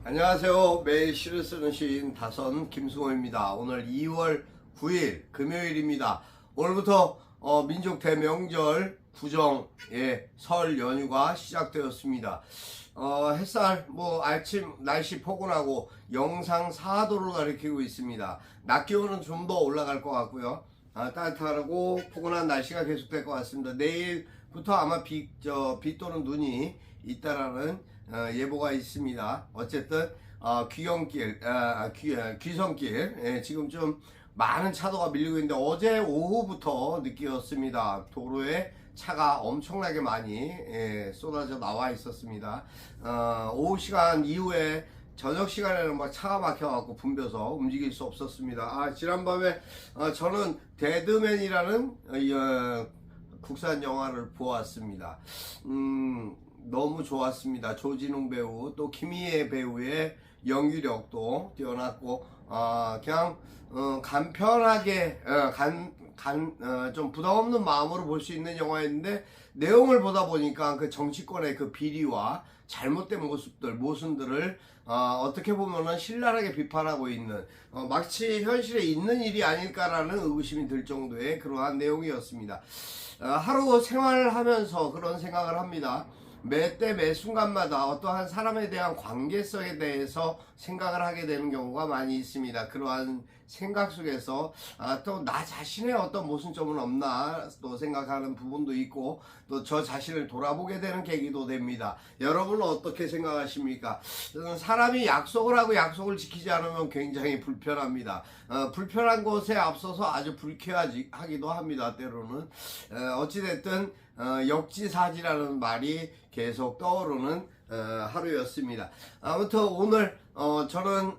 안녕하세요. 매일 시를 쓰는 시인 다선 김승호입니다. 오늘 2월 9일 금요일입니다. 오늘부터 민족 대명절 구정의 설 연휴가 시작되었습니다. 햇살 아침 날씨 포근하고 영상 4도를 가리키고 있습니다. 낮 기온은 좀 더 올라갈 것 같고요. 따뜻하고 포근한 날씨가 계속될 것 같습니다. 내일부터 아마 비 또는 눈이 있다라는 예보가 있습니다. 어쨌든 귀성길 지금 좀 많은 차도가 밀리고 있는데 어제 오후부터 느꼈습니다. 도로에 차가 엄청나게 많이 쏟아져 나와 있었습니다. 오후 시간 이후에 저녁 시간에는 막 차가 막혀갖고 붐벼서 움직일 수 없었습니다. 지난밤에 저는 데드맨이라는 국산 영화를 보았습니다. 너무 좋았습니다. 조진웅 배우 또 김희애 배우의 연기력도 뛰어났고 그냥 간편하게 좀 부담 없는 마음으로 볼 수 있는 영화였는데 내용을 보다 보니까 그 정치권의 그 비리와 잘못된 모순들을 어떻게 보면은 신랄하게 비판하고 있는 마치 현실에 있는 일이 아닐까라는 의구심이 들 정도의 그러한 내용이었습니다. 하루 생활을 하면서 그런 생각을 합니다. 매 때 매 순간마다 어떠한 사람에 대한 관계성에 대해서 생각을 하게 되는 경우가 많이 있습니다. 그러한 생각 속에서 또 나 자신의 어떤 모순점은 없나 또 생각하는 부분도 있고 또 저 자신을 돌아보게 되는 계기도 됩니다. 여러분은 어떻게 생각하십니까? 사람이 약속을 하고 약속을 지키지 않으면 굉장히 불편합니다. 불편한 것에 앞서서 아주 불쾌하기도 합니다. 때로는 어찌됐든 역지사지라는 말이 계속 떠오르는 하루였습니다. 아무튼 오늘 저는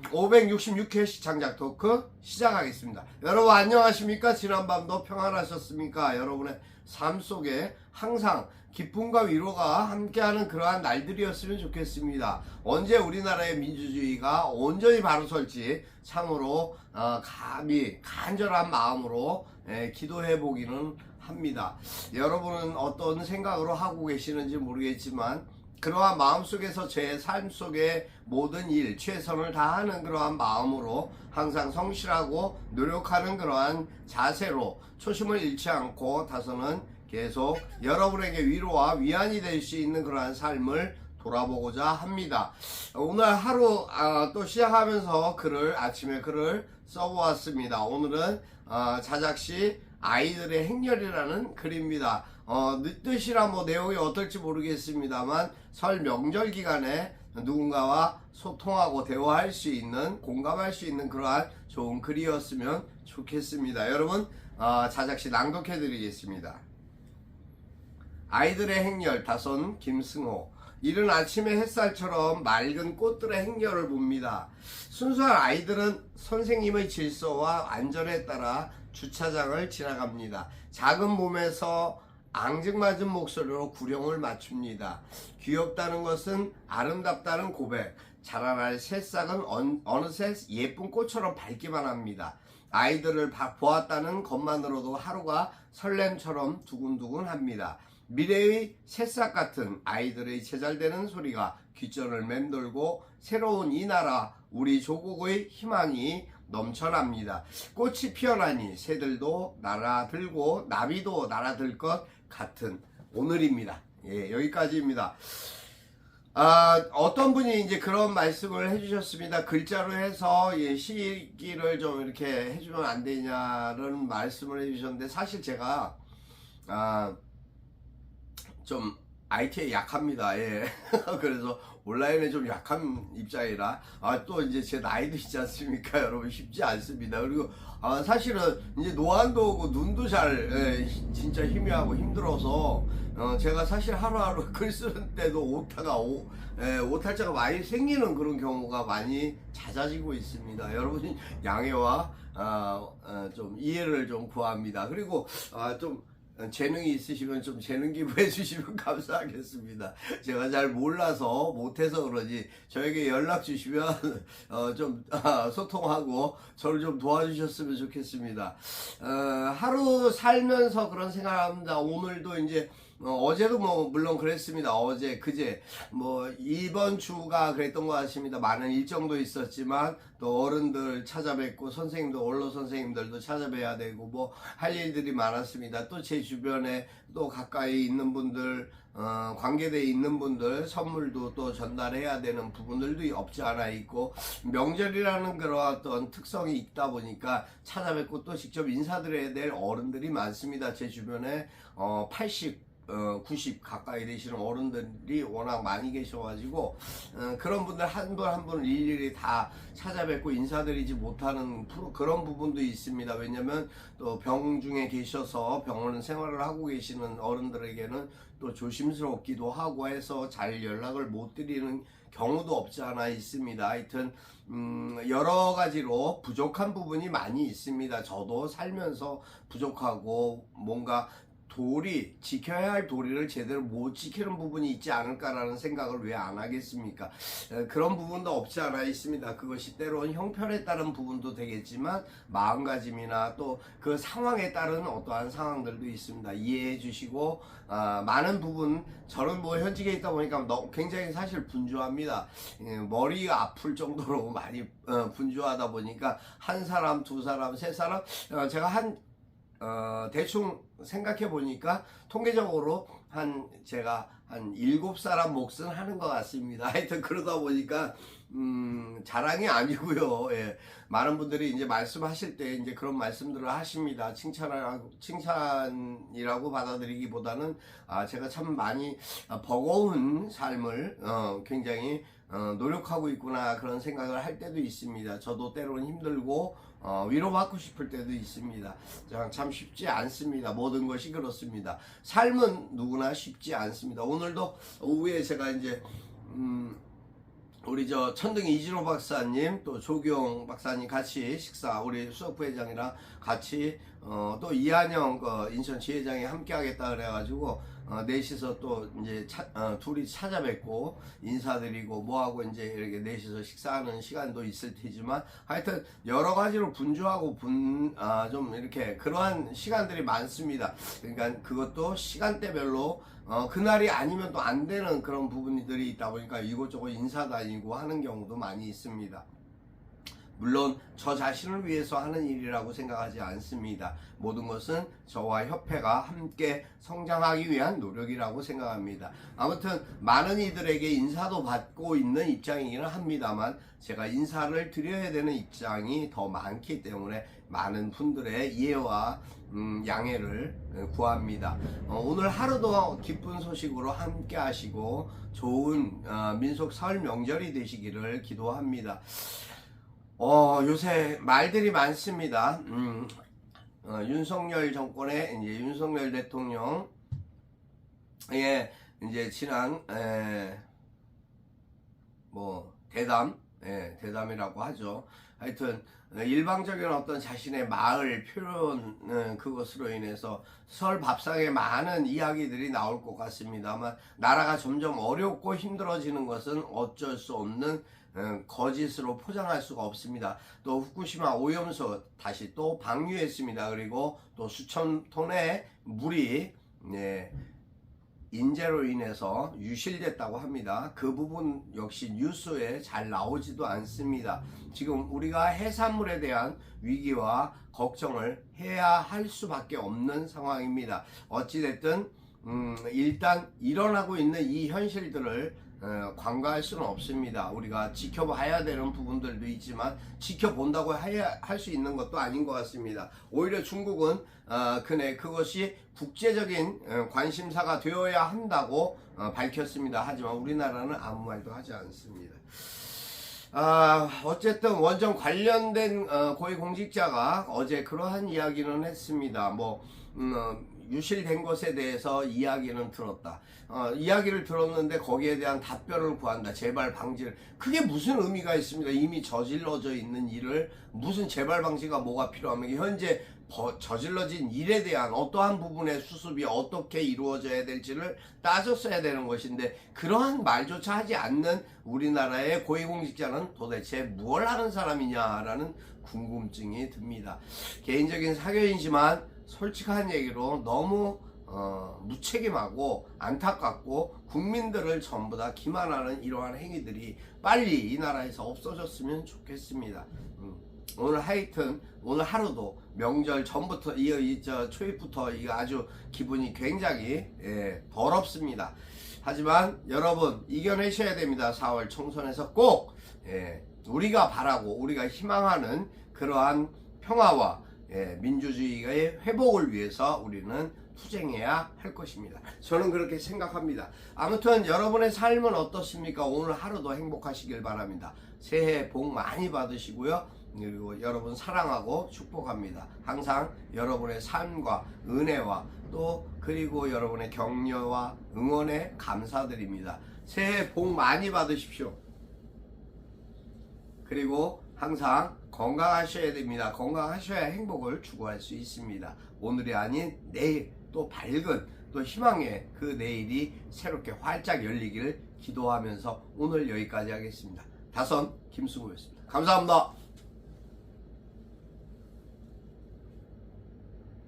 566회 장작 토크 시작하겠습니다. 여러분 안녕하십니까? 지난밤도 평안하셨습니까? 여러분의 삶 속에 항상 기쁨과 위로가 함께하는 그러한 날들이었으면 좋겠습니다. 언제 우리나라의 민주주의가 온전히 바로 설지 참으로 감히 간절한 마음으로 기도해 보기는 합니다. 여러분은 어떤 생각으로 하고 계시는지 모르겠지만 그러한 마음속에서 제 삶 속의 모든 일 최선을 다하는 그러한 마음으로 항상 성실하고 노력하는 그러한 자세로 초심을 잃지 않고 다서는 계속 여러분에게 위로와 위안이 될 수 있는 그러한 삶을 돌아보고자 합니다. 오늘 하루 또 시작하면서 아침에 글을 써보았습니다. 오늘은 자작시 아이들의 행렬이라는 글입니다. 뜻이나 내용이 어떨지 모르겠습니다만 설 명절 기간에 누군가와 소통하고 대화할 수 있는 공감할 수 있는 그러한 좋은 글이었으면 좋겠습니다. 여러분 자작시 낭독해 드리겠습니다. 아이들의 행렬 다선 김승호. 이른 아침의 햇살처럼 맑은 꽃들의 행렬을 봅니다. 순수한 아이들은 선생님의 질서와 안전에 따라 주차장을 지나갑니다. 작은 몸에서 앙증맞은 목소리로 구령을 맞춥니다. 귀엽다는 것은 아름답다는 고백. 자라날 새싹은 어느새 예쁜 꽃처럼 밝기만 합니다. 아이들을 보았다는 것만으로도 하루가 설렘처럼 두근두근합니다. 미래의 새싹 같은 아이들의 제잘되는 소리가 귓전을 맴돌고 새로운 이 나라 우리 조국의 희망이 넘쳐납니다. 꽃이 피어나니 새들도 날아들고 나비도 날아들 것 같은 오늘입니다. 여기까지입니다. 어떤 분이 이제 그런 말씀을 해주셨습니다. 글자로 해서 시기를 좀 이렇게 해주면 안 되냐는 말씀을 해주셨는데 사실 제가 좀 IT에 약합니다. 그래서 온라인에 좀 약한 입장이라 또 이제 제 나이도 있지 않습니까? 여러분 쉽지 않습니다. 그리고 사실은 이제 노안도 오고 눈도 진짜 희미하고 힘들어서 제가 사실 하루하루 글 쓰는 때도 오탈자가 많이 생기는 그런 경우가 많이 잦아지고 있습니다. 여러분 양해와 좀 이해를 좀 구합니다. 그리고 좀 재능이 있으시면 좀 재능 기부해 주시면 감사하겠습니다. 제가 잘 몰라서 못해서 그러지 저에게 연락 주시면 좀 소통하고 저를 좀 도와주셨으면 좋겠습니다. 하루 살면서 그런 생각을 합니다. 오늘도 이제 어제도 뭐 물론 그랬습니다. 어제 그제 뭐 이번 주가 그랬던 것 같습니다. 많은 일정도 있었지만 또 어른들 찾아뵙고 선생님도 원로 선생님들도 찾아뵈야 되고 뭐 할 일들이 많았습니다. 또 제 주변에 또 가까이 있는 분들 관계대에 있는 분들 선물도 또 전달해야 되는 부분들도 없지 않아 있고, 명절이라는 그런 어떤 특성이 있다 보니까 찾아뵙고 또 직접 인사드려야 될 어른들이 많습니다. 제 주변에 80 90 가까이 되시는 어른들이 워낙 많이 계셔가지고 그런 분들 한 분 한 분 일일이 다 찾아뵙고 인사드리지 못하는 그런 부분도 있습니다. 왜냐면 또 병 중에 계셔서 병원 생활을 하고 계시는 어른들에게는 또 조심스럽기도 하고 해서 잘 연락을 못 드리는 경우도 없지 않아 있습니다. 하여튼 여러 가지로 부족한 부분이 많이 있습니다. 저도 살면서 부족하고 뭔가 지켜야 할 도리를 제대로 못 지키는 부분이 있지 않을까라는 생각을 왜 안 하겠습니까? 그런 부분도 없지 않아 있습니다. 그것이 때로는 형편에 따른 부분도 되겠지만 마음가짐이나 또 그 상황에 따른 어떠한 상황들도 있습니다. 이해해 주시고 많은 부분, 저는 뭐 현직에 있다 보니까 굉장히 사실 분주합니다. 머리가 아플 정도로 많이 분주하다 보니까 한 사람, 두 사람, 세 사람, 제가 대충 생각해 보니까 통계적으로 제가 한 7사람 몫은 하는 것 같습니다. 하여튼 그러다 보니까 자랑이 아니고요. 예. 많은 분들이 이제 말씀하실 때 이제 그런 말씀들을 하십니다. 칭찬이라고 받아들이기보다는 제가 참 많이 버거운 삶을 굉장히 노력하고 있구나, 그런 생각을 할 때도 있습니다. 저도 때로는 힘들고 위로받고 싶을 때도 있습니다. 참 쉽지 않습니다. 모든 것이 그렇습니다. 삶은 누구나 쉽지 않습니다. 오늘도 오후에 제가 이제 우리 천등이 이진호 박사님, 또 조경 박사님 같이 식사, 우리 수석부회장이랑 같이 또 이한영 인천 지회장이 함께 하겠다 그래가지고 넷이서 또 이제 둘이 찾아뵙고 인사드리고 뭐하고 이제 이렇게 넷이서 식사하는 시간도 있을 테지만, 하여튼 여러 가지로 분주하고 좀 이렇게 그러한 시간들이 많습니다. 그러니까 그것도 시간대별로 그날이 아니면 또 안 되는 그런 부분들이 있다 보니까 이곳저곳 인사 다니고 하는 경우도 많이 있습니다. 물론 저 자신을 위해서 하는 일이라고 생각하지 않습니다. 모든 것은 저와 협회가 함께 성장하기 위한 노력이라고 생각합니다. 아무튼 많은 이들에게 인사도 받고 있는 입장이기는 합니다만, 제가 인사를 드려야 되는 입장이 더 많기 때문에 많은 분들의 이해와 양해를 구합니다. 오늘 하루도 기쁜 소식으로 함께 하시고 좋은 민속 설 명절이 되시기를 기도합니다. 요새 말들이 많습니다. 윤석열 정권의 이제 윤석열 대통령의 이제 지난 대담이라고 하죠. 하여튼 일방적인 어떤 자신의 마을 표현, 그것으로 인해서 설 밥상에 많은 이야기들이 나올 것 같습니다만, 나라가 점점 어렵고 힘들어지는 것은 어쩔 수 없는 거짓으로 포장할 수가 없습니다. 또 후쿠시마 오염수 다시 또 방류했습니다. 그리고 또 수천 톤의 물이 인재로 인해서 유실됐다고 합니다. 그 부분 역시 뉴스에 잘 나오지도 않습니다. 지금 우리가 해산물에 대한 위기와 걱정을 해야 할 수밖에 없는 상황입니다. 어찌됐든 일단 일어나고 있는 이 현실들을 관가할 수는 없습니다. 우리가 지켜봐야 되는 부분들도 있지만 지켜본다고 할 수 있는 것도 아닌 것 같습니다. 오히려 중국은 그것이 국제적인 관심사가 되어야 한다고 밝혔습니다. 하지만 우리나라는 아무 말도 하지 않습니다. 어쨌든 원전 관련된 고위공직자가 어제 그러한 이야기는 했습니다. 유실된 것에 대해서 이야기는 들었다. 이야기를 들었는데 거기에 대한 답변을 구한다. 재발 방지를. 그게 무슨 의미가 있습니까? 이미 저질러져 있는 일을 무슨 재발 방지가 뭐가 필요하면, 현재 저질러진 일에 대한 어떠한 부분의 수습이 어떻게 이루어져야 될지를 따졌어야 되는 것인데, 그러한 말조차 하지 않는 우리나라의 고위공직자는 도대체 무엇을 하는 사람이냐라는 궁금증이 듭니다. 개인적인 사견이지만 솔직한 얘기로 너무 무책임하고 안타깝고 국민들을 전부 다 기만하는 이러한 행위들이 빨리 이 나라에서 없어졌으면 좋겠습니다. 오늘 하여튼 오늘 하루도 명절 전부터 초입부터 이거 아주 기분이 굉장히 더럽습니다. 하지만 여러분 이겨내셔야 됩니다. 4월 총선에서 꼭 우리가 바라고 우리가 희망하는 그러한 평화와 민주주의의 회복을 위해서 우리는 투쟁해야 할 것입니다. 저는 그렇게 생각합니다. 아무튼 여러분의 삶은 어떻습니까? 오늘 하루도 행복하시길 바랍니다. 새해 복 많이 받으시고요. 그리고 여러분 사랑하고 축복합니다. 항상 여러분의 삶과 은혜와 또 그리고 여러분의 격려와 응원에 감사드립니다. 새해 복 많이 받으십시오. 그리고 항상 건강하셔야 됩니다. 건강하셔야 행복을 추구할 수 있습니다. 오늘이 아닌 내일 또 밝은 또 희망의 그 내일이 새롭게 활짝 열리기를 기도하면서 오늘 여기까지 하겠습니다. 다선 김승우였습니다. 감사합니다.